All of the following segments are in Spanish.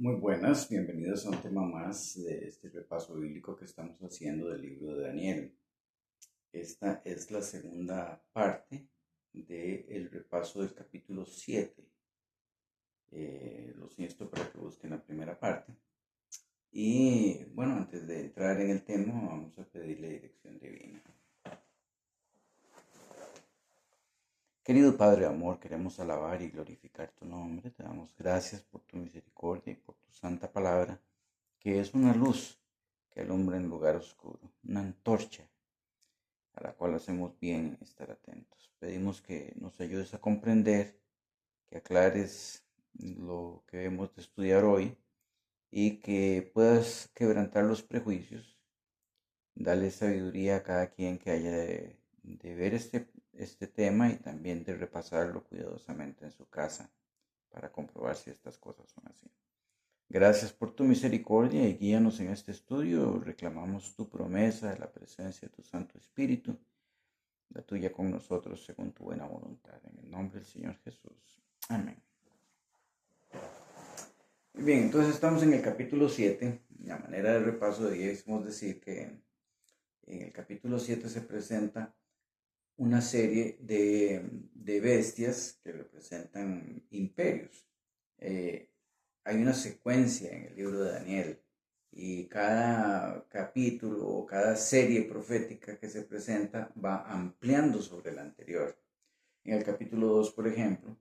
Muy buenas, bienvenidos a un tema más de este repaso bíblico que estamos haciendo del libro de Daniel. Esta es la segunda parte del repaso del capítulo 7. Los insto para que busquen la primera parte. Y bueno, antes de entrar en el tema, vamos a pedirle dirección divina. Querido Padre de amor, queremos alabar y glorificar tu nombre. Te damos gracias por tu misericordia y por tu santa palabra, que es una luz que alumbra en lugar oscuro, una antorcha a la cual hacemos bien en estar atentos. Pedimos que nos ayudes a comprender, que aclares lo que hemos de estudiar hoy y que puedas quebrantar los prejuicios, darle sabiduría a cada quien que haya de ver este tema y también de repasarlo cuidadosamente en su casa para comprobar si estas cosas son así. Gracias por tu misericordia y guíanos en este estudio. Reclamamos tu promesa de la presencia de tu Santo Espíritu, la tuya con nosotros según tu buena voluntad. En el nombre del Señor Jesús. Amén. Muy bien, entonces estamos en el capítulo 7. A manera de repaso debemos decir que en el capítulo 7 se presenta una serie de bestias que representan imperios. Hay una secuencia en el libro de Daniel y cada capítulo o cada serie profética que se presenta va ampliando sobre la anterior. En el capítulo 2, por ejemplo,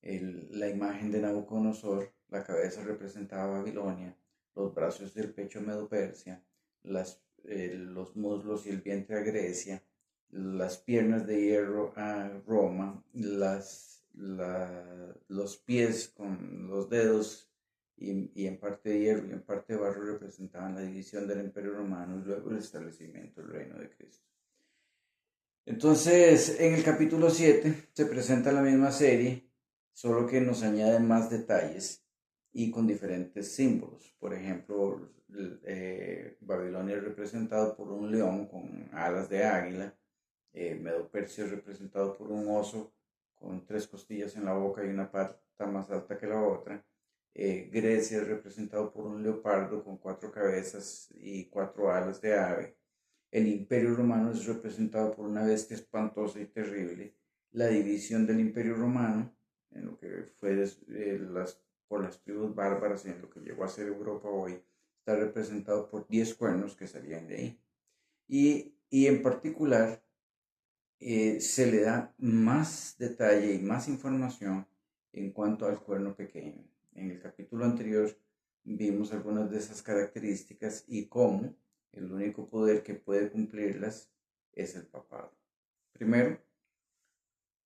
la imagen de Nabucodonosor, la cabeza representaba Babilonia, los brazos y el pecho Medo-Persia, los muslos y el vientre a Grecia, las piernas de hierro a Roma, los pies con los dedos y en parte de hierro y en parte de barro representaban la división del Imperio Romano y luego el establecimiento del reino de Cristo. Entonces, en el capítulo 7 se presenta la misma serie, solo que nos añade más detalles y con diferentes símbolos. Por ejemplo, Babilonia es representado por un león con alas de águila, Medo-Persia es representado por un oso con 3 costillas en la boca y una pata más alta que la otra. Grecia es representado por un leopardo con 4 cabezas y 4 alas de ave. El Imperio Romano es representado por una bestia espantosa y terrible. La división del Imperio Romano, en lo que fue por las tribus bárbaras y en lo que llegó a ser Europa hoy, está representado por 10 cuernos que salían de ahí. Y en particular, se le da más detalle y más información en cuanto al cuerno pequeño. En el capítulo anterior vimos algunas de esas características y cómo el único poder que puede cumplirlas es el papado. Primero,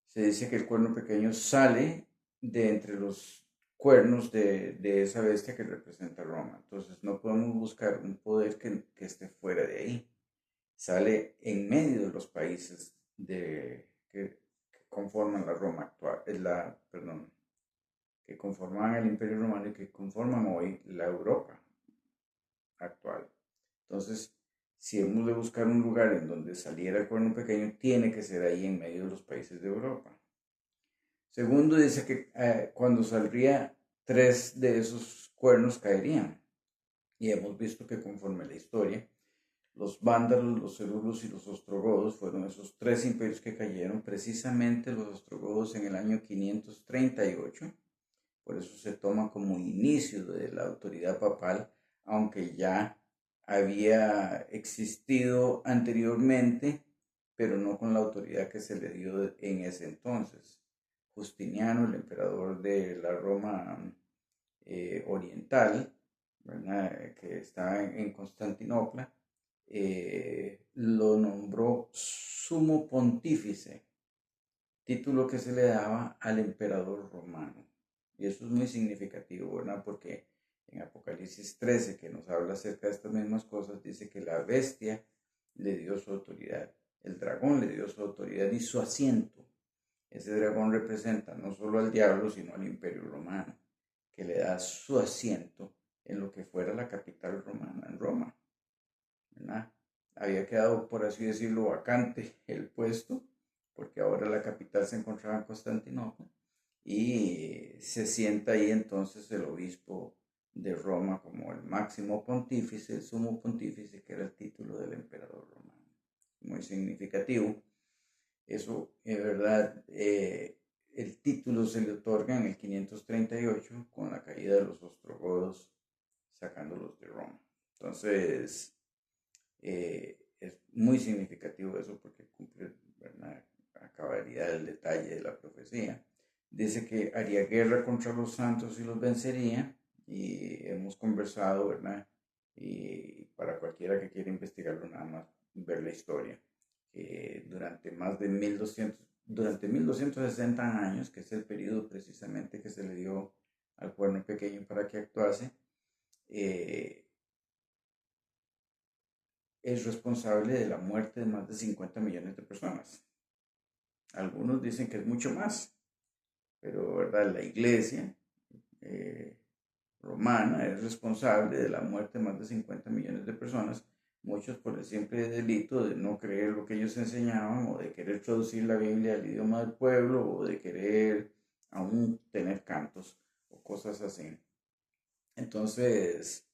se dice que el cuerno pequeño sale de entre los cuernos de esa bestia que representa Roma. Entonces no podemos buscar un poder que esté fuera de ahí. Sale en medio de los países que conforman la Roma actual, que conforman el Imperio Romano y que conforman hoy la Europa actual. Entonces, si hemos de buscar un lugar en donde saliera el cuerno pequeño, tiene que ser ahí en medio de los países de Europa. Segundo, dice que cuando saldría 3 de esos cuernos caerían. Y hemos visto que conforme la historia, los vándalos, los erulos y los ostrogodos fueron esos 3 imperios que cayeron, precisamente los ostrogodos en el año 538. Por eso se toma como inicio de la autoridad papal, aunque ya había existido anteriormente, pero no con la autoridad que se le dio en ese entonces. Justiniano, el emperador de la Roma oriental, ¿verdad? Que está en Constantinopla, lo nombró sumo pontífice, título que se le daba al emperador romano. Y eso es muy significativo, ¿verdad? Porque en Apocalipsis 13, que nos habla acerca de estas mismas cosas, dice que la bestia le dio su autoridad, el dragón le dio su autoridad y su asiento. Ese dragón representa no solo al diablo, sino al imperio romano, que le da su asiento en lo que fuera la capital romana, en Roma, ¿verdad? Había quedado, por así decirlo, vacante el puesto, porque ahora la capital se encontraba en Constantinopla, y se sienta ahí entonces el obispo de Roma como el máximo pontífice, el sumo pontífice, que era el título del emperador romano. Muy significativo. Eso, en verdad, el título se le otorga en el 538 con la caída de los ostrogodos, sacándolos de Roma. Entonces, es muy significativo eso porque cumple, ¿verdad?, a cabalidad el detalle de la profecía. Dice que haría guerra contra los santos y los vencería, y hemos conversado, ¿verdad? Y para cualquiera que quiera investigarlo, nada más ver la historia. Durante más de 1260 años, que es el periodo precisamente que se le dio al cuerno pequeño para que actuase, eh, es responsable de la muerte de más de 50 millones de personas. Algunos dicen que es mucho más, pero ¿verdad?, la iglesia eh, romana es responsable de la muerte de más de 50 millones de personas, muchos por el simple delito de no creer lo que ellos enseñaban, o de querer traducir la Biblia al idioma del pueblo, o de querer aún tener cantos o cosas así. Entonces,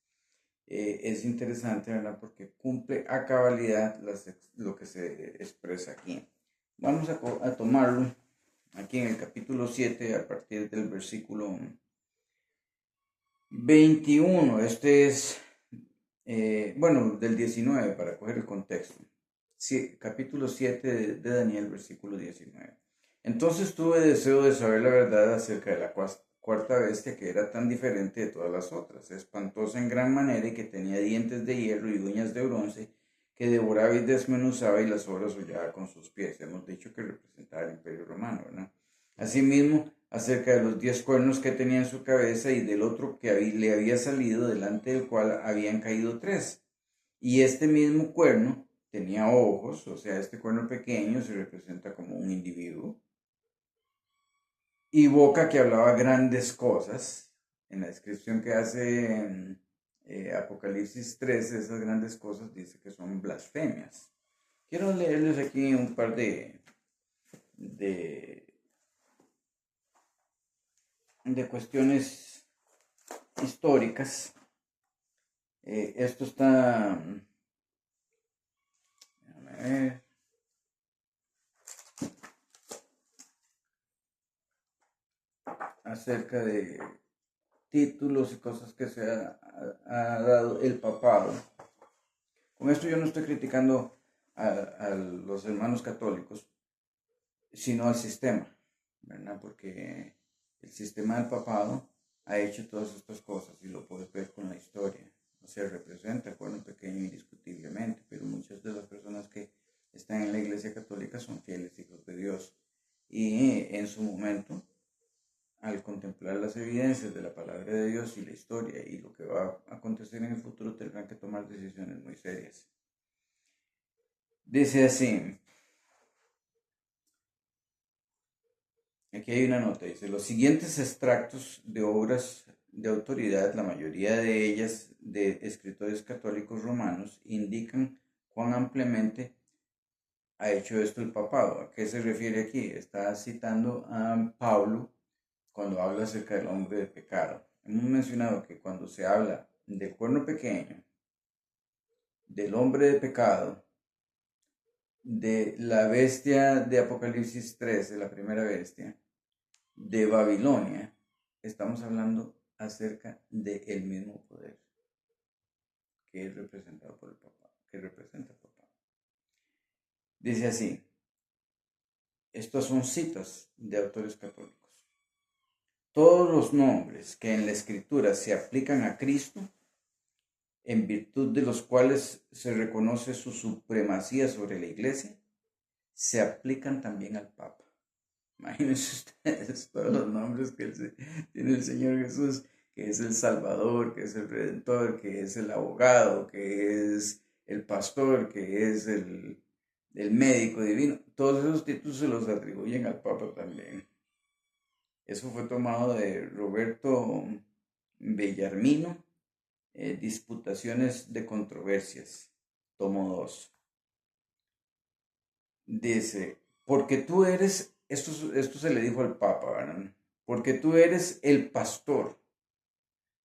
es interesante, ¿verdad?, porque cumple a cabalidad lo que se expresa aquí. Vamos a tomarlo aquí en el capítulo 7 a partir del versículo 21. Este es, bueno, del 19 para coger el contexto. Sí, capítulo 7 de Daniel, versículo 19. Entonces tuve deseo de saber la verdad acerca de la cuarta bestia, que era tan diferente de todas las otras, espantosa en gran manera, y que tenía dientes de hierro y uñas de bronce, que devoraba y desmenuzaba y las obras hollaba con sus pies. Hemos dicho que representaba el Imperio Romano, ¿verdad? Asimismo, acerca de los 10 cuernos que tenía en su cabeza, y del otro que le había salido, delante del cual habían caído 3. Y este mismo cuerno tenía ojos, o sea, este cuerno pequeño se representa como un individuo, y boca que hablaba grandes cosas. En la descripción que hace en Apocalipsis 13, esas grandes cosas dice que son blasfemias. Quiero leerles aquí un par de, de cuestiones históricas. Esto está, déjame ver, acerca de títulos y cosas que se ha dado el papado. Con esto yo no estoy criticando a los hermanos católicos, sino al sistema, ¿verdad? Porque el sistema del papado ha hecho todas estas cosas, y lo puedes ver con la historia. O sea, representa el cuerno pequeño indiscutiblemente, pero muchas de las personas que están en la Iglesia Católica son fieles hijos de Dios. Y en su momento, al contemplar las evidencias de la palabra de Dios y la historia y lo que va a acontecer en el futuro, tendrán que tomar decisiones muy serias. Dice así, aquí hay una nota, dice: los siguientes extractos de obras de autoridad, la mayoría de ellas de escritores católicos romanos, indican cuán ampliamente ha hecho esto el papado. ¿A qué se refiere aquí? Está citando a Pablo cuando habla acerca del hombre de pecado. Hemos mencionado que cuando se habla del cuerno pequeño, del hombre de pecado, de la bestia de Apocalipsis 13, la primera bestia, de Babilonia, estamos hablando acerca del mismo poder que es representado por el papá, que representa el papá. Dice así, estos son citas de autores católicos: todos los nombres que en la escritura se aplican a Cristo, en virtud de los cuales se reconoce su supremacía sobre la iglesia, se aplican también al Papa. Imagínense ustedes todos los nombres que tiene el Señor Jesús, que es el Salvador, que es el Redentor, que es el abogado, que es el pastor, que es el médico divino. Todos esos títulos se los atribuyen al Papa también. Eso fue tomado de Roberto Bellarmino, Disputaciones de Controversias, tomo 2. Dice, porque tú eres, esto se le dijo al Papa, ¿verdad? Porque tú eres el pastor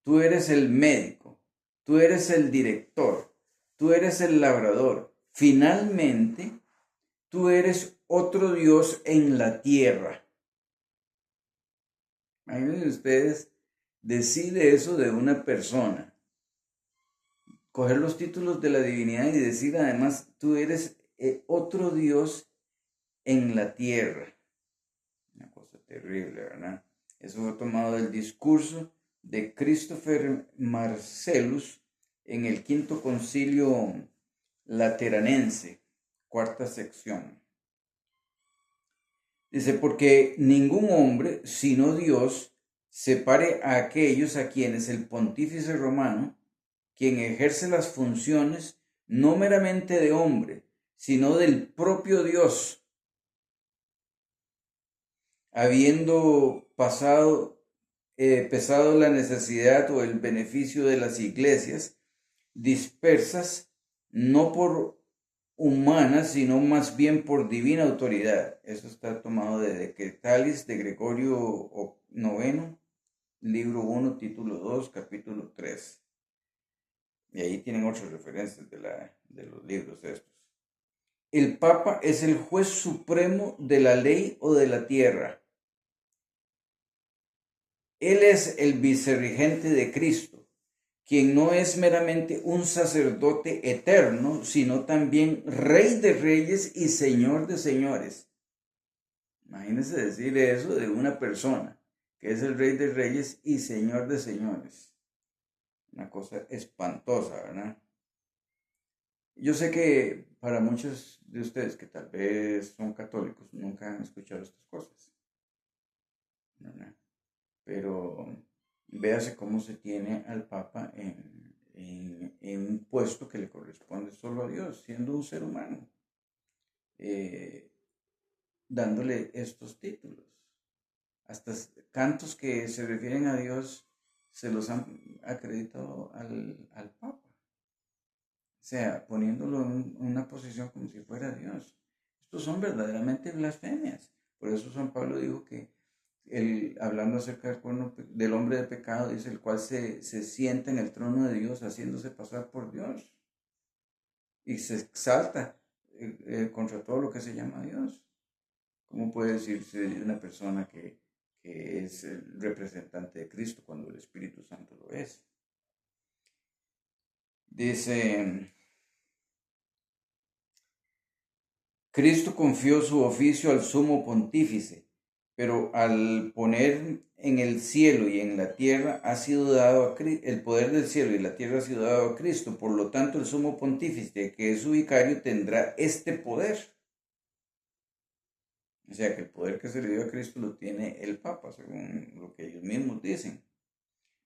tú eres el médico, tú eres el director, tú eres el labrador. Finalmente, tú eres otro Dios en la tierra. Imagínense ustedes decir eso de una persona. Coger los títulos de la divinidad y decir además, tú eres otro Dios en la tierra. Una cosa terrible, ¿verdad? Eso fue tomado del discurso de Christopher Marcellus en el Quinto Concilio Lateranense, cuarta sección. Dice, porque ningún hombre, sino Dios, separe a aquellos a quienes el pontífice romano, quien ejerce las funciones no meramente de hombre, sino del propio Dios, habiendo pesado la necesidad o el beneficio de las iglesias dispersas, no por humanas, sino más bien por divina autoridad. Eso está tomado de Decretalis de Gregorio IX, libro 1, título 2, capítulo 3. Y ahí tienen otras referencias de los libros estos. El Papa es el juez supremo de la ley o de la tierra. Él es el vicerregente de Cristo, quien no es meramente un sacerdote eterno, sino también Rey de reyes y Señor de señores. Imagínense decir eso de una persona, que es el Rey de reyes y Señor de señores. Una cosa espantosa, ¿verdad? Yo sé que para muchos de ustedes que tal vez son católicos, nunca han escuchado estas cosas, ¿verdad? Pero véase cómo se tiene al Papa en un puesto que le corresponde solo a Dios, siendo un ser humano, dándole estos títulos. Hasta cantos que se refieren a Dios se los han acreditado al Papa. O sea, poniéndolo en una posición como si fuera Dios. Estos son verdaderamente blasfemias. Por eso San Pablo dijo que hablando acerca del hombre de pecado, dice el cual se sienta en el trono de Dios haciéndose pasar por Dios y se exalta contra todo lo que se llama Dios. ¿Cómo puede decirse de una persona que es el representante de Cristo cuando el Espíritu Santo lo es? Dice, Cristo confió su oficio al sumo pontífice, pero al poner en el cielo y en la tierra ha sido dado el poder del cielo y la tierra ha sido dado a Cristo. Por lo tanto, el sumo pontífice, que es su vicario, tendrá este poder. O sea, que el poder que se le dio a Cristo lo tiene el Papa, según lo que ellos mismos dicen.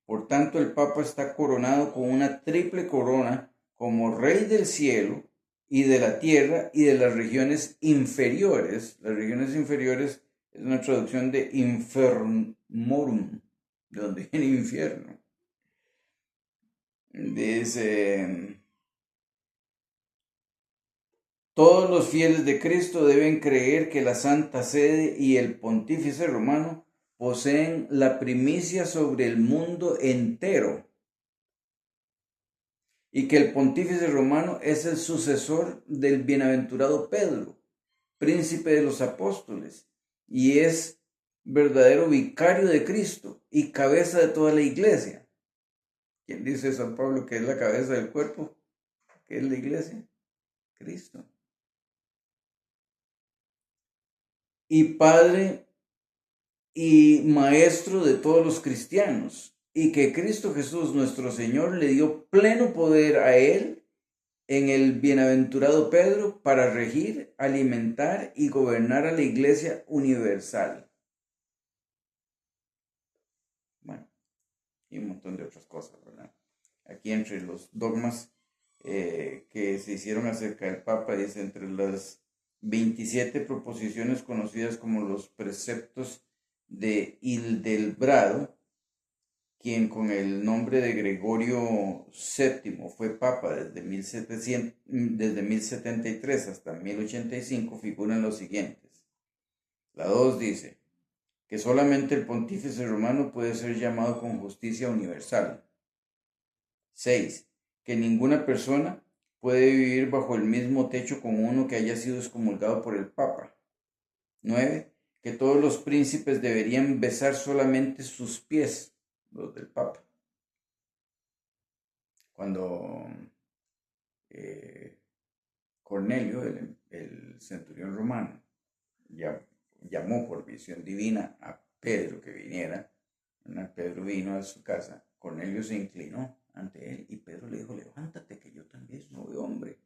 Por tanto, el Papa está coronado con una triple corona como Rey del cielo y de la tierra y de las regiones inferiores. Las regiones inferiores es una traducción de infermorum, de donde viene infierno. Dice, todos los fieles de Cristo deben creer que la Santa Sede y el Pontífice Romano poseen la primicia sobre el mundo entero y que el Pontífice Romano es el sucesor del bienaventurado Pedro, príncipe de los apóstoles, y es verdadero vicario de Cristo y cabeza de toda la iglesia. ¿Quién dice San Pablo que es la cabeza del cuerpo? ¿Qué es la iglesia? Cristo. Y Padre y Maestro de todos los cristianos, y que Cristo Jesús nuestro Señor le dio pleno poder a él en el bienaventurado Pedro para regir, alimentar y gobernar a la iglesia universal. Bueno, y un montón de otras cosas, ¿verdad? Aquí entre los dogmas que se hicieron acerca del Papa, dice entre las 27 proposiciones conocidas como los preceptos de Hildebrando, quien con el nombre de Gregorio VII fue papa desde 1073 hasta 1085, figuran los siguientes. La 2 dice, que solamente el pontífice romano puede ser llamado con justicia universal. 6. Que ninguna persona puede vivir bajo el mismo techo con uno que haya sido excomulgado por el Papa. 9. Que todos los príncipes deberían besar solamente sus pies, los del Papa. Cuando Cornelio, el centurión romano, llamó por visión divina a Pedro que viniera, Pedro vino a su casa, Cornelio se inclinó ante él y Pedro le dijo, levántate que yo también soy hombre.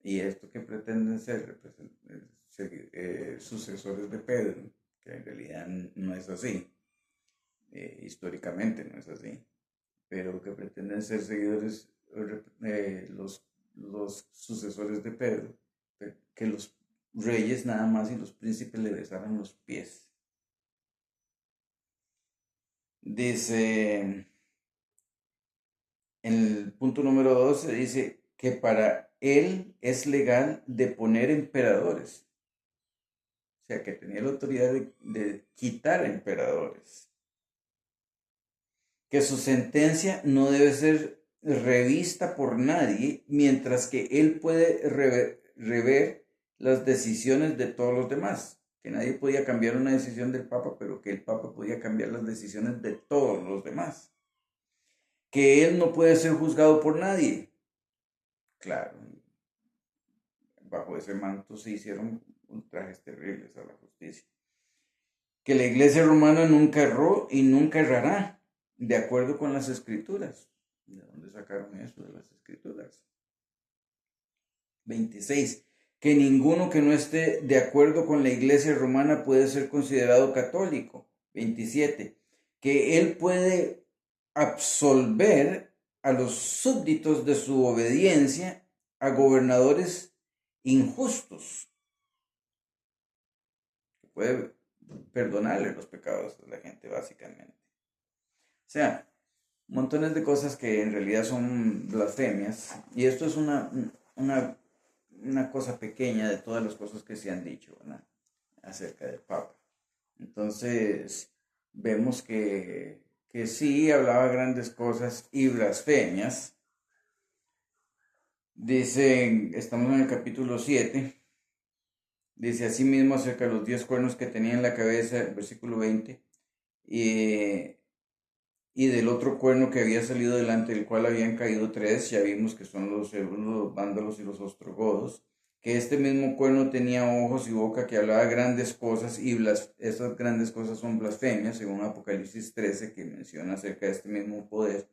Y esto que pretenden ser pues, sucesores de Pedro, que en realidad no es así, históricamente no es así, pero que pretenden ser seguidores, los sucesores de Pedro, que los reyes nada más y los príncipes le besaran los pies. Dice, en el punto número 12, dice que para él es legal deponer emperadores. O sea, que tenía la autoridad de quitar emperadores. Que su sentencia no debe ser revista por nadie, mientras que él puede rever las decisiones de todos los demás. Que nadie podía cambiar una decisión del Papa, pero que el Papa podía cambiar las decisiones de todos los demás. Que él no puede ser juzgado por nadie. Claro, bajo ese manto se hicieron ultrajes terribles a la justicia. Que la Iglesia romana nunca erró y nunca errará, de acuerdo con las Escrituras. ¿De dónde sacaron eso de las Escrituras? 26. Que ninguno que no esté de acuerdo con la Iglesia romana puede ser considerado católico. 27. Que él puede absolver a los súbditos de su obediencia a gobernadores injustos. Puede perdonarle los pecados a la gente, básicamente. O sea, montones de cosas que en realidad son blasfemias. Y esto es una cosa pequeña de todas las cosas que se han dicho, ¿verdad?, acerca del Papa. Entonces, vemos que sí hablaba grandes cosas y blasfemias. Dicen, estamos en el capítulo 7. Dice así mismo acerca de los 10 cuernos que tenía en la cabeza, versículo 20. Y del otro cuerno que había salido delante del cual habían caído 3, ya vimos que son los vándalos y los ostrogodos, que este mismo cuerno tenía ojos y boca, que hablaba grandes cosas, y esas grandes cosas son blasfemias, según Apocalipsis 13, que menciona acerca de este mismo poder.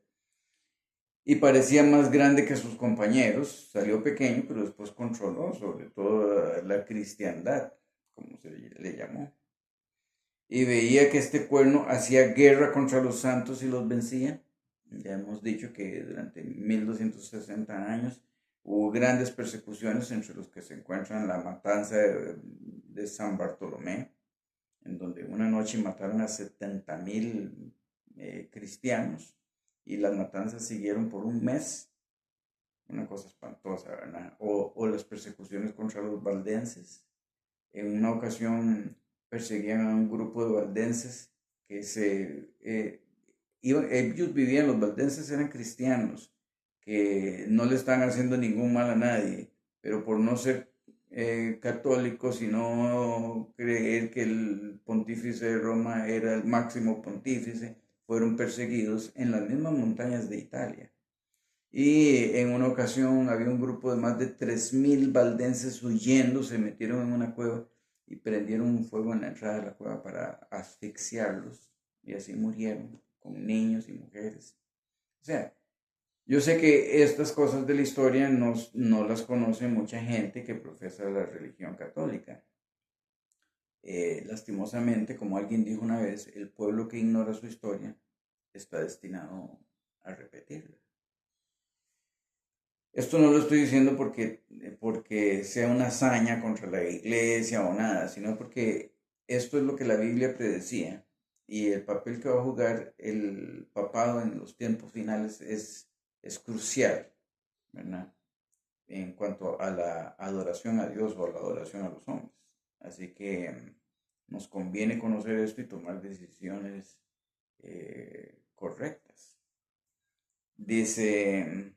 Y parecía más grande que sus compañeros, salió pequeño, pero después controló sobre todo la cristiandad, como se le llamó. Y veía que este cuerno hacía guerra contra los santos y los vencía. Ya hemos dicho que durante 1260 años hubo grandes persecuciones, entre los que se encuentran la matanza de San Bartolomé, en donde una noche mataron a 70,000 cristianos, y las matanzas siguieron por un mes. Una cosa espantosa, ¿verdad? O las persecuciones contra los valdenses. En una ocasión perseguían a un grupo de valdenses que ellos vivían, los valdenses eran cristianos, que no le estaban haciendo ningún mal a nadie, pero por no ser católicos y no creer que el pontífice de Roma era el máximo pontífice, fueron perseguidos en las mismas montañas de Italia. Y en una ocasión había un grupo de más de 3,000 valdenses huyendo, se metieron en una cueva y prendieron un fuego en la entrada de la cueva para asfixiarlos, y así murieron, con niños y mujeres. O sea, yo sé que estas cosas de la historia no las conoce mucha gente que profesa la religión católica. Lastimosamente, como alguien dijo una vez, el pueblo que ignora su historia está destinado a repetirla. Esto no lo estoy diciendo porque sea una hazaña contra la iglesia o nada, sino porque esto es lo que la Biblia predecía, y el papel que va a jugar el papado en los tiempos finales es crucial, ¿verdad?, en cuanto a la adoración a Dios o a la adoración a los hombres. Así que nos conviene conocer esto y tomar decisiones correctas. Dice,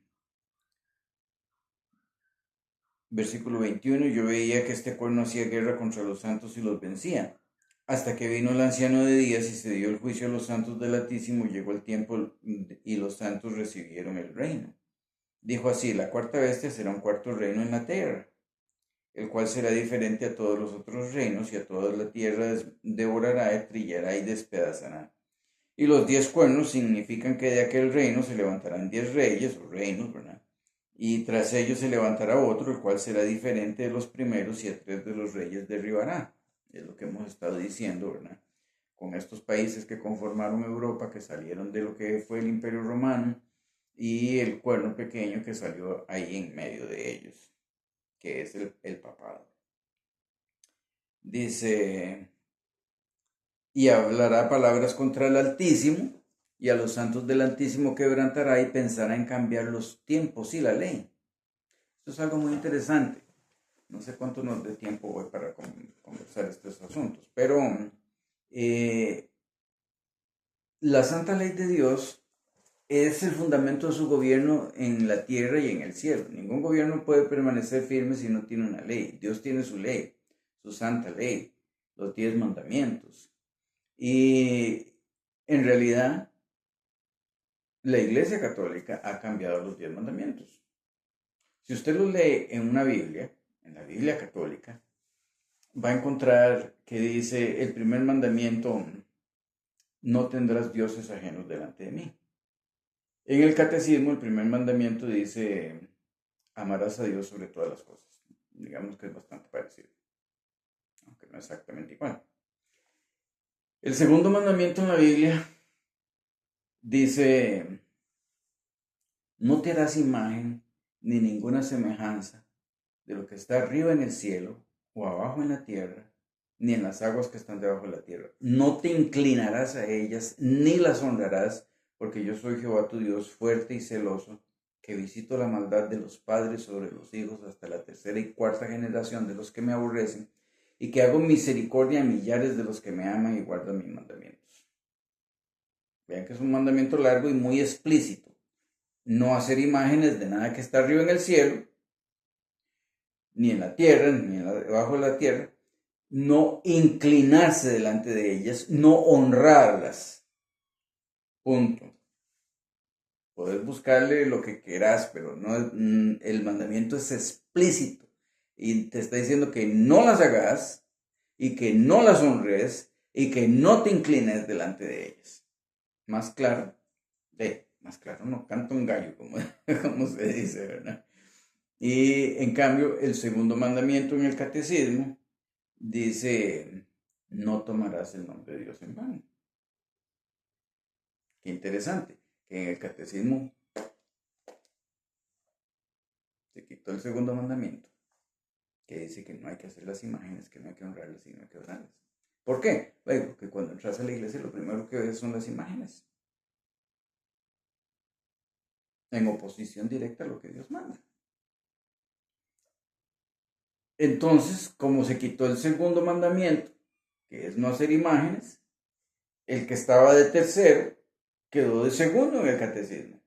versículo 21, yo veía que este cuerno hacía guerra contra los santos y los vencía, hasta que vino el anciano de días y se dio el juicio a los santos del Altísimo, y llegó el tiempo y los santos recibieron el reino. Dijo así, la cuarta bestia será un cuarto reino en la tierra, el cual será diferente a todos los otros reinos, y a toda la tierra devorará, trillará y despedazará. Y los 10 cuernos significan que de aquel reino se levantarán 10 reyes o reinos, ¿verdad? Y tras ellos se levantará otro, el cual será diferente de los primeros, y a 3 de los reyes derribará. Es lo que hemos estado diciendo, ¿verdad? Con estos países que conformaron Europa, que salieron de lo que fue el Imperio Romano, y el cuerno pequeño que salió ahí en medio de ellos, que es el papado. Dice, y hablará palabras contra el Altísimo, y a los santos del Altísimo quebrantará, y pensará en cambiar los tiempos y la ley. Esto es algo muy interesante. No sé cuánto nos dé tiempo hoy para conversar estos asuntos, pero la santa ley de Dios es el fundamento de su gobierno en la tierra y en el cielo. Ningún gobierno puede permanecer firme si no tiene una ley. Dios tiene su ley, su santa ley, los 10 mandamientos. Y en realidad, la Iglesia Católica ha cambiado los 10 mandamientos. Si usted los lee en una Biblia, en la Biblia Católica, va a encontrar que dice el primer mandamiento, no tendrás dioses ajenos delante de mí. En el Catecismo, el primer mandamiento dice, amarás a Dios sobre todas las cosas. Digamos que es bastante parecido, aunque no exactamente igual. El segundo mandamiento en la Biblia dice, no te harás imagen ni ninguna semejanza de lo que está arriba en el cielo o abajo en la tierra, ni en las aguas que están debajo de la tierra. No te inclinarás a ellas, ni las honrarás, porque yo soy Jehová tu Dios, fuerte y celoso, que visito la maldad de los padres sobre los hijos hasta la tercera y cuarta generación de los que me aborrecen, y que hago misericordia a millares de los que me aman y guardan mis mandamientos. Vean que es un mandamiento largo y muy explícito. No hacer imágenes de nada que está arriba en el cielo, ni en la tierra, ni debajo de la tierra. No inclinarse delante de ellas, no honrarlas. Punto. Puedes buscarle lo que quieras, pero no, el mandamiento es explícito y te está diciendo que no las hagas y que no las honres y que no te inclines delante de ellas. Más claro, más claro no canta un gallo, como se dice, ¿verdad? Y en cambio, el segundo mandamiento en el catecismo dice, no tomarás el nombre de Dios en vano. Qué interesante, que en el catecismo se quitó el segundo mandamiento, que dice que no hay que hacer las imágenes, que no hay que honrarlas y no hay que orarlas. ¿Por qué? Bueno, porque cuando entras a la iglesia lo primero que ves son las imágenes, en oposición directa a lo que Dios manda. Entonces, como se quitó el segundo mandamiento, que es no hacer imágenes, el que estaba de tercero quedó de segundo en el catecismo.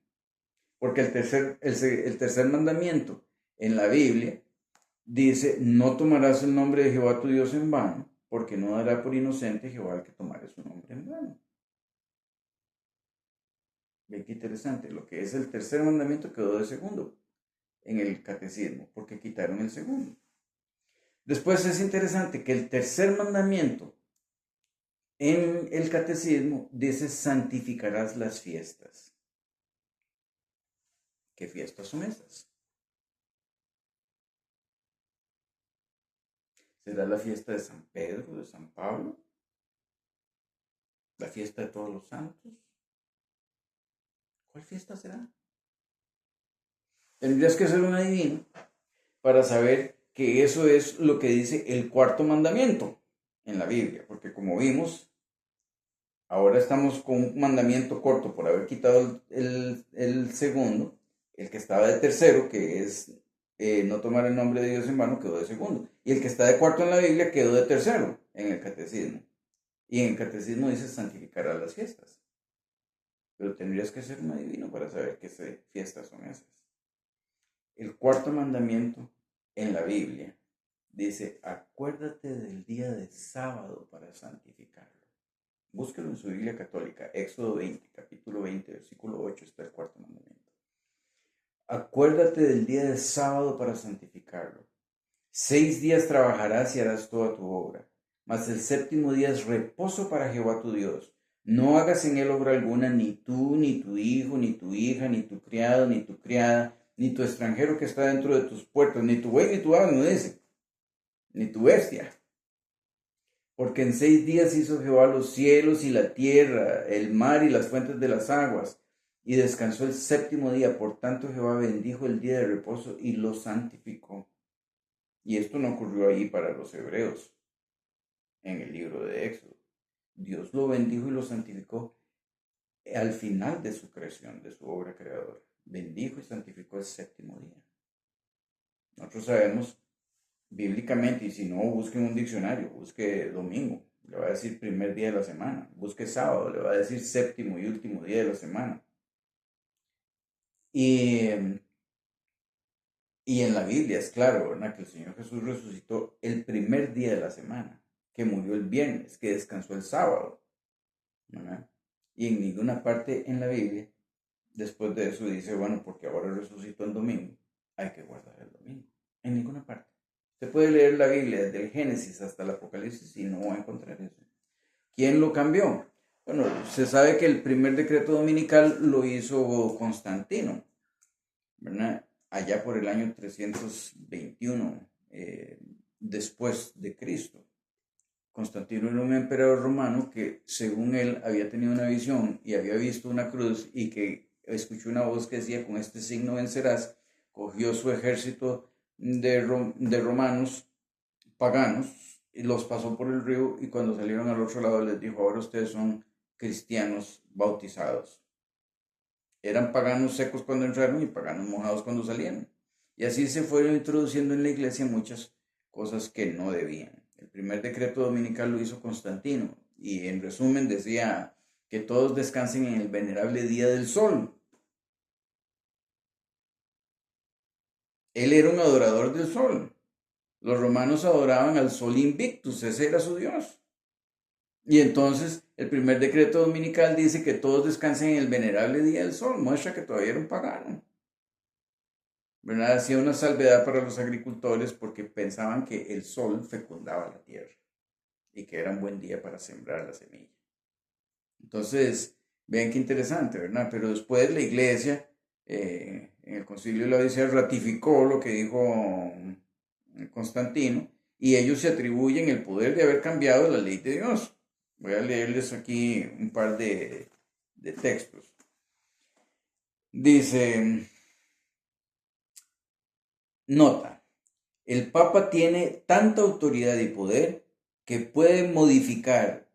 Porque el tercer mandamiento en la Biblia dice, no tomarás el nombre de Jehová tu Dios en vano, porque no dará por inocente Jehová al que tomare su nombre en vano. Ve qué interesante, lo que es el tercer mandamiento quedó de segundo en el catecismo, porque quitaron el segundo. Después es interesante que el tercer mandamiento en el catecismo dice, santificarás las fiestas. ¿Qué fiestas son esas? ¿Será la fiesta de San Pedro, de San Pablo? ¿La fiesta de todos los santos? ¿Cuál fiesta será? Tendrías que ser un adivino para saber que eso es lo que dice el cuarto mandamiento en la Biblia, porque como vimos, ahora estamos con un mandamiento corto por haber quitado el segundo, el que estaba de tercero, que es no tomar el nombre de Dios en vano, quedó de segundo, y el que está de cuarto en la Biblia quedó de tercero. en el catecismo. Y en el catecismo dice santificar a las fiestas. Pero tendrías que ser un adivino para saber qué fiestas son esas. El cuarto mandamiento en la Biblia dice, acuérdate del día de sábado para santificarlo. Búsquelo en su Biblia católica, Éxodo 20, capítulo 20, versículo 8, está el cuarto mandamiento. Acuérdate del día de sábado para santificarlo. 6 días trabajarás y harás toda tu obra, mas el séptimo día es reposo para Jehová tu Dios. No hagas en él obra alguna, ni tú, ni tu hijo, ni tu hija, ni tu criado, ni tu criada, ni tu extranjero que está dentro de tus puertas, ni tu buey, ni tu asno, dice, ni tu bestia. Porque en 6 días hizo Jehová los cielos y la tierra, el mar y las fuentes de las aguas, y descansó el séptimo día. Por tanto Jehová bendijo el día de reposo y lo santificó. Y esto no ocurrió ahí para los hebreos, en el libro de Éxodo. Dios lo bendijo y lo santificó al final de su creación, de su obra creadora. Bendijo y santificó el séptimo día. Nosotros sabemos bíblicamente, y si no, busque en un diccionario, busque domingo, le va a decir primer día de la semana. Busque sábado, le va a decir séptimo y último día de la semana. Y en la Biblia es claro, ¿verdad?, que el Señor Jesús resucitó el primer día de la semana, que murió el viernes, que descansó el sábado, ¿verdad? Y en ninguna parte en la Biblia, después de eso, dice, bueno, porque ahora resucitó el domingo, hay que guardar el domingo. En ninguna parte. Usted puede leer la Biblia desde el Génesis hasta el Apocalipsis y no va a encontrar eso. ¿Quién lo cambió? Bueno, se sabe que el primer decreto dominical lo hizo Constantino, ¿verdad?, allá por el año 321 después de Cristo. Constantino era un emperador romano que, según él, había tenido una visión y había visto una cruz y que escuchó una voz que decía, con este signo vencerás. Cogió su ejército de romanos paganos y los pasó por el río, y cuando salieron al otro lado les dijo, ahora ustedes son cristianos bautizados. Eran paganos secos cuando entraron y paganos mojados cuando salieron. Y así se fueron introduciendo en la iglesia muchas cosas que no debían. El primer decreto dominical lo hizo Constantino y en resumen decía que todos descansen en el venerable día del sol. Él era un adorador del sol. Los romanos adoraban al sol invictus, ese era su dios. Y entonces el primer decreto dominical dice que todos descansen en el venerable día del sol, muestra que todavía era un pagano. ¿Verdad? Hacía una salvedad para los agricultores porque pensaban que el sol fecundaba la tierra y que era un buen día para sembrar la semilla. Entonces, vean qué interesante, ¿verdad? Pero después la iglesia, en el concilio de la Odisea, ratificó lo que dijo Constantino, y ellos se atribuyen el poder de haber cambiado la ley de Dios. Voy a leerles aquí un par de textos. Dice, nota, el Papa tiene tanta autoridad y poder que puede modificar,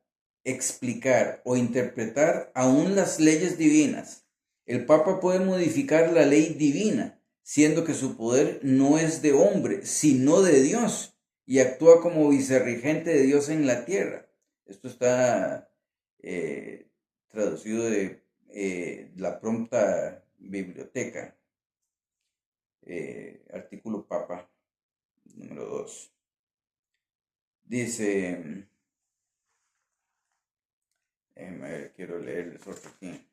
explicar o interpretar aún las leyes divinas. El Papa puede modificar la ley divina, siendo que su poder no es de hombre, sino de Dios, y actúa como vicerregente de Dios en la tierra. Esto está traducido de la Prompta Biblioteca, artículo Papa número 2. Dice, quiero leerles otro aquí.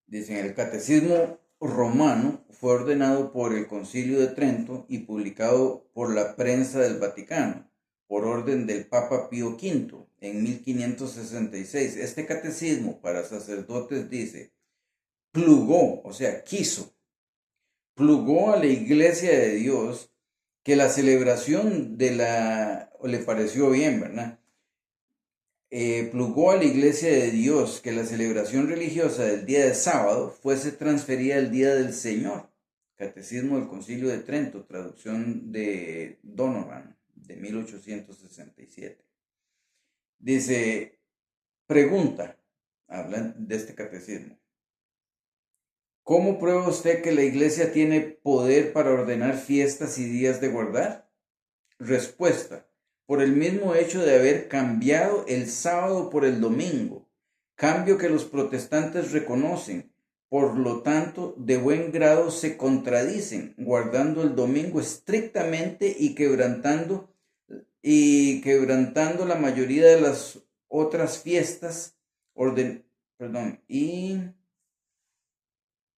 Dice, el Catecismo Romano fue ordenado por el Concilio de Trento y publicado por la prensa del Vaticano, por orden del Papa Pío V en 1566. Este catecismo para sacerdotes dice, plugó, o sea, plugó a la Iglesia de Dios que la celebración le pareció bien, ¿verdad? Plugó a la Iglesia de Dios que la celebración religiosa del día de sábado fuese transferida al día del Señor. Catecismo del Concilio de Trento, traducción de Donovan, de 1867. Dice, pregunta, hablan de este catecismo, ¿cómo prueba usted que la Iglesia tiene poder para ordenar fiestas y días de guardar? Respuesta, por el mismo hecho de haber cambiado el sábado por el domingo, cambio que los protestantes reconocen. Por lo tanto, de buen grado se contradicen, guardando el domingo estrictamente y quebrantando la mayoría de las otras fiestas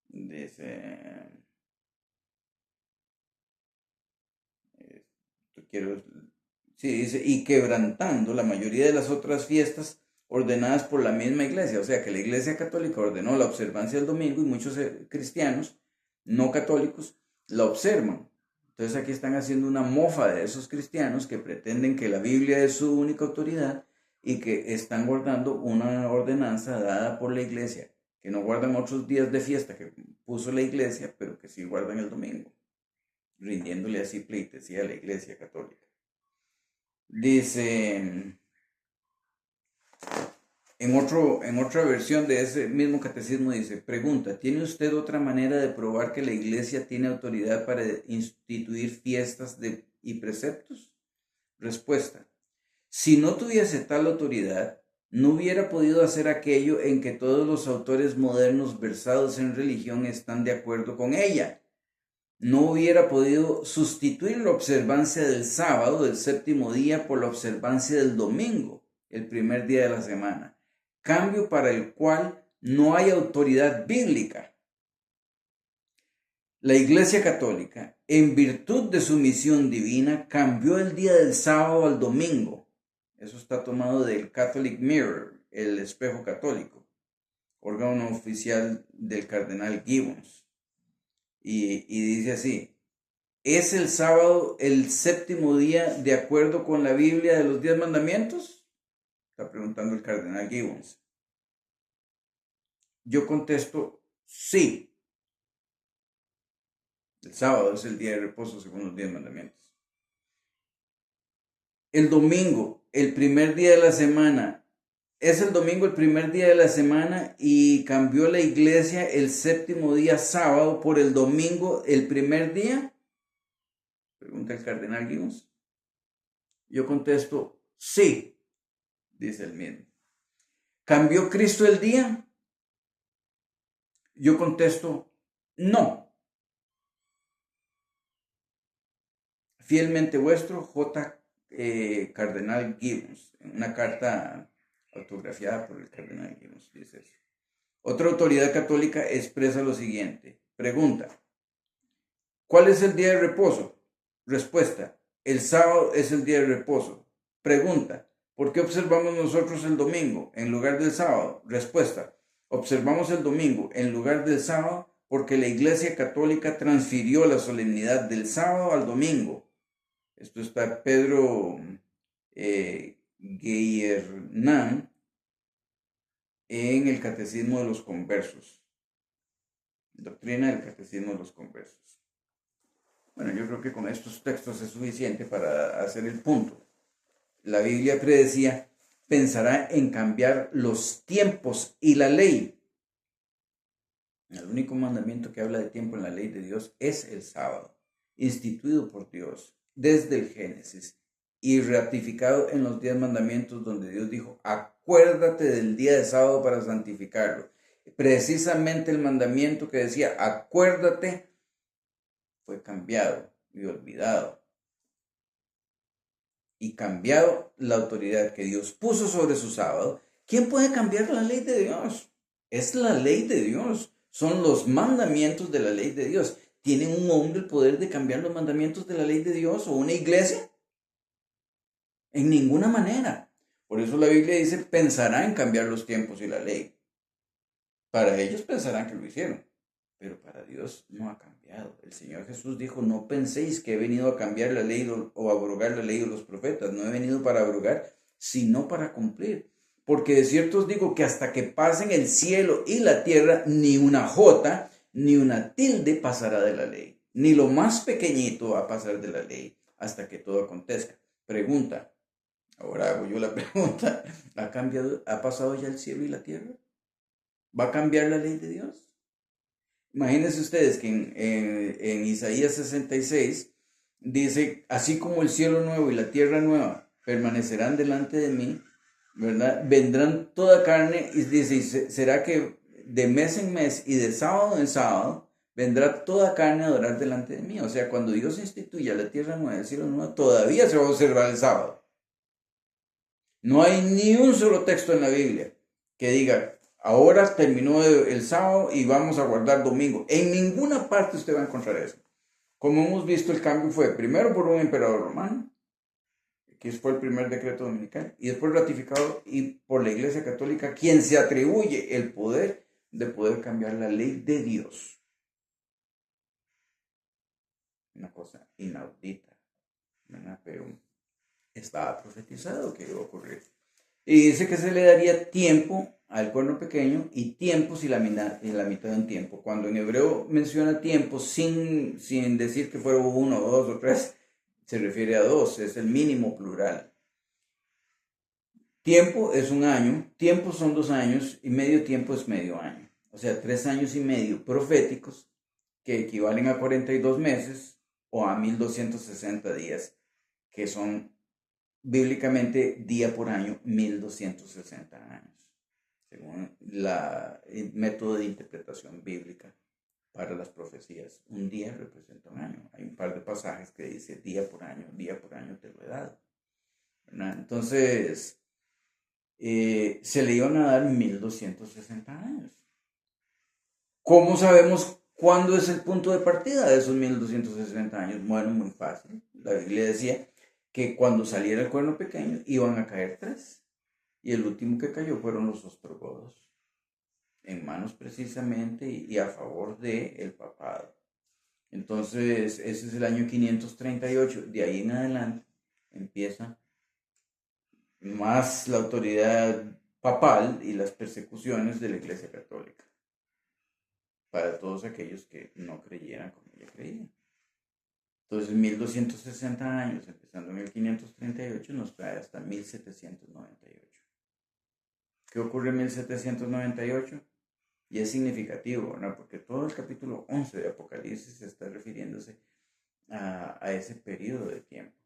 dice, quiero, sí, dice, y quebrantando la mayoría de las otras fiestas ordenadas por la misma iglesia. O sea que la iglesia católica ordenó la observancia del domingo y muchos cristianos no católicos la observan. Entonces aquí están haciendo una mofa de esos cristianos que pretenden que la Biblia es su única autoridad y que están guardando una ordenanza dada por la iglesia, que no guardan otros días de fiesta que puso la iglesia, pero que sí guardan el domingo, rindiéndole así pleitesía a la iglesia católica. Dice, en otra versión de ese mismo catecismo dice, pregunta, ¿tiene usted otra manera de probar que la iglesia tiene autoridad para instituir fiestas y preceptos? Respuesta, si no tuviese tal autoridad, no hubiera podido hacer aquello en que todos los autores modernos versados en religión están de acuerdo con ella. No hubiera podido sustituir la observancia del sábado, del séptimo día, por la observancia del domingo, el primer día de la semana, cambio para el cual no hay autoridad bíblica. La Iglesia Católica, en virtud de su misión divina, cambió el día del sábado al domingo. Eso está tomado del Catholic Mirror, el espejo católico, órgano oficial del cardenal Gibbons. Y dice así, ¿es el sábado el séptimo día de acuerdo con la Biblia de los 10 mandamientos? Está preguntando el cardenal Gibbons. Yo contesto, sí. El sábado es el día de reposo según los 10 mandamientos. El domingo, el primer día de la semana, es el domingo el primer día de la semana y cambió la iglesia el séptimo día sábado por el domingo el primer día. Pregunta el cardenal Gibbons. Yo contesto, sí, dice el mismo. ¿Cambió Cristo el día? Yo contesto, no. Fielmente vuestro, J. Cardenal Gibbons, en una carta autografiada por el cardenal Gibbons, dice eso. Otra autoridad católica expresa lo siguiente. Pregunta, ¿cuál es el día de reposo? Respuesta, el sábado es el día de reposo. Pregunta, ¿por qué observamos nosotros el domingo en lugar del sábado? Respuesta, observamos el domingo en lugar del sábado porque la Iglesia Católica transfirió la solemnidad del sábado al domingo. Esto está Pedro Guillernan en el Catecismo de los Conversos. Doctrina del Catecismo de los Conversos. Bueno, yo creo que con estos textos es suficiente para hacer el punto. La Biblia predecía, pensará en cambiar los tiempos y la ley. El único mandamiento que habla de tiempo en la ley de Dios es el sábado, instituido por Dios desde el Génesis y ratificado en los 10 mandamientos donde Dios dijo, acuérdate del día de sábado para santificarlo. Precisamente el mandamiento que decía, acuérdate, fue cambiado y olvidado. Y cambiado la autoridad que Dios puso sobre su sábado. ¿Quién puede cambiar la ley de Dios? Es la ley de Dios. Son los mandamientos de la ley de Dios. ¿Tiene un hombre el poder de cambiar los mandamientos de la ley de Dios o una iglesia? En ninguna manera. Por eso la Biblia dice, pensará en cambiar los tiempos y la ley. Para ellos pensarán que lo hicieron, pero para Dios no ha cambiado. El Señor Jesús dijo, no penséis que he venido a cambiar la ley o abrogar la ley de los profetas. No he venido para abrogar, sino para cumplir. Porque de cierto os digo que hasta que pasen el cielo y la tierra, ni una jota, ni una tilde pasará de la ley. Ni lo más pequeñito va a pasar de la ley hasta que todo acontezca. Pregunta, ahora hago yo la pregunta, ¿ha pasado ya el cielo y la tierra? ¿Va a cambiar la ley de Dios? Imagínense ustedes que en Isaías 66 dice, así como el cielo nuevo y la tierra nueva permanecerán delante de mí, ¿verdad? Vendrán toda carne, y dice, será que de mes en mes y de sábado en sábado vendrá toda carne a adorar delante de mí. O sea, cuando Dios instituya la tierra nueva, el cielo nuevo, todavía se va a observar el sábado. No hay ni un solo texto en la Biblia que diga, ahora terminó el sábado y vamos a guardar domingo. En ninguna parte usted va a encontrar eso. Como hemos visto, el cambio fue primero por un emperador romano, que fue el primer decreto dominical, y después ratificado y por la Iglesia Católica, quien se atribuye el poder de poder cambiar la ley de Dios. Una cosa inaudita, ¿verdad? Pero estaba profetizado que iba a ocurrir. Y dice que se le daría tiempo al cuerno pequeño y tiempos y la mitad de un tiempo. Cuando en hebreo menciona tiempo sin decir que fueron 1, 2 o 3, se refiere a 2, es el mínimo plural. Tiempo es un año, tiempo son 2 años y medio tiempo es medio año. O sea, 3 años y medio proféticos que equivalen a 42 meses o a 1260 días, que son bíblicamente día por año, 1260 años, según el método de interpretación bíblica para las profecías. Un día representa un año. Hay un par de pasajes que dice día por año te lo he dado, ¿verdad? Entonces, se le iban a dar 1260 años. ¿Cómo sabemos cuándo es el punto de partida de esos 1260 años? Bueno, muy fácil. La Biblia decía que cuando saliera el cuerno pequeño iban a caer 3. Y el último que cayó fueron los ostrogodos, en manos precisamente y a favor del papado. Entonces, ese es el año 538. De ahí en adelante empieza más la autoridad papal y las persecuciones de la Iglesia Católica para todos aquellos que no creyeran como ella creía. Entonces, 1260 años, empezando en el 538, nos trae hasta 1798. ¿Qué ocurre en 1798? Y es significativo, ¿no? Porque todo el capítulo 11 de Apocalipsis está refiriéndose a ese periodo de tiempo.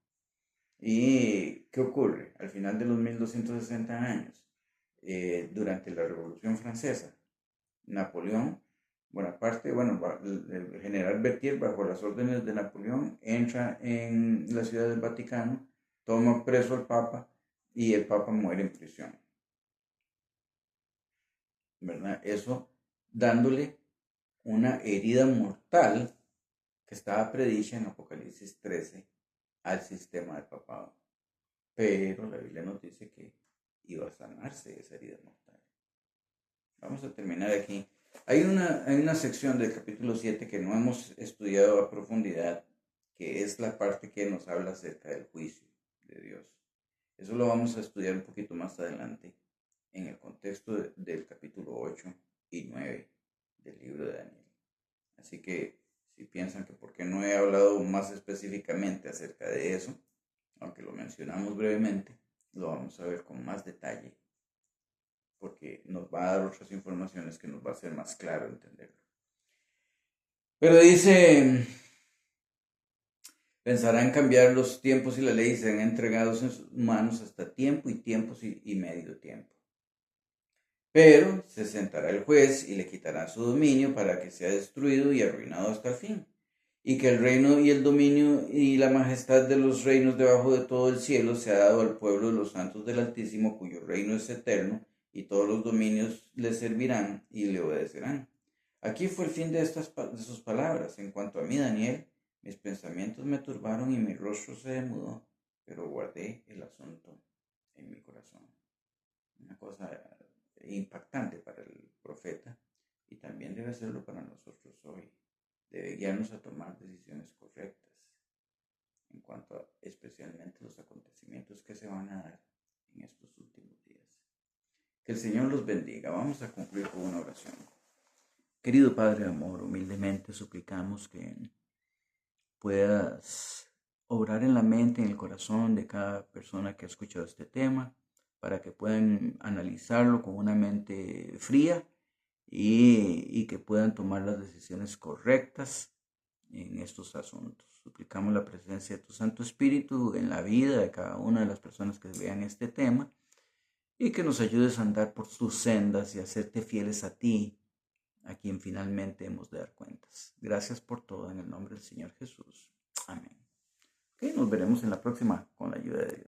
¿Y qué ocurre? Al final de los 1260 años, durante la Revolución Francesa, Napoleón Bonaparte, el general Berthier, bajo las órdenes de Napoleón, entra en la ciudad del Vaticano, toma preso al Papa y el Papa muere en prisión, ¿verdad? Eso dándole una herida mortal que estaba predicha en Apocalipsis 13 al sistema del papado. Pero la Biblia nos dice que iba a sanarse esa herida mortal. Vamos a terminar aquí. Hay una sección del capítulo 7 que no hemos estudiado a profundidad, que es la parte que nos habla acerca del juicio de Dios. Eso lo vamos a estudiar un poquito más adelante en el contexto del capítulo 8 y 9 del libro de Daniel. Así que si piensan que por qué no he hablado más específicamente acerca de eso, aunque lo mencionamos brevemente, lo vamos a ver con más detalle, porque nos va a dar otras informaciones que nos va a hacer más claro entenderlo. Pero dice, pensará en cambiar los tiempos y la ley, serán entregados en sus manos hasta tiempo y tiempos y medio tiempo. Pero se sentará el juez y le quitará su dominio para que sea destruido y arruinado hasta el fin. Y que el reino y el dominio y la majestad de los reinos debajo de todo el cielo se ha dado al pueblo de los santos del Altísimo, cuyo reino es eterno, y todos los dominios le servirán y le obedecerán. Aquí fue el fin de sus palabras. En cuanto a mí, Daniel, mis pensamientos me turbaron y mi rostro se demudó, pero guardé el asunto en mi corazón. Una cosa impactante para el profeta y también debe serlo para nosotros hoy. Debe guiarnos a tomar decisiones correctas en cuanto a especialmente los acontecimientos que se van a dar en estos últimos días. Que el Señor los bendiga. Vamos a concluir con una oración. Querido Padre de amor, humildemente suplicamos que puedas obrar en la mente, en el corazón de cada persona que ha escuchado este tema, para que puedan analizarlo con una mente fría y que puedan tomar las decisiones correctas en estos asuntos. Suplicamos la presencia de tu Santo Espíritu en la vida de cada una de las personas que vean este tema y que nos ayudes a andar por tus sendas y a hacerte fieles a ti, a quien finalmente hemos de dar cuentas. Gracias por todo en el nombre del Señor Jesús. Amén. Ok, nos veremos en la próxima con la ayuda de Dios.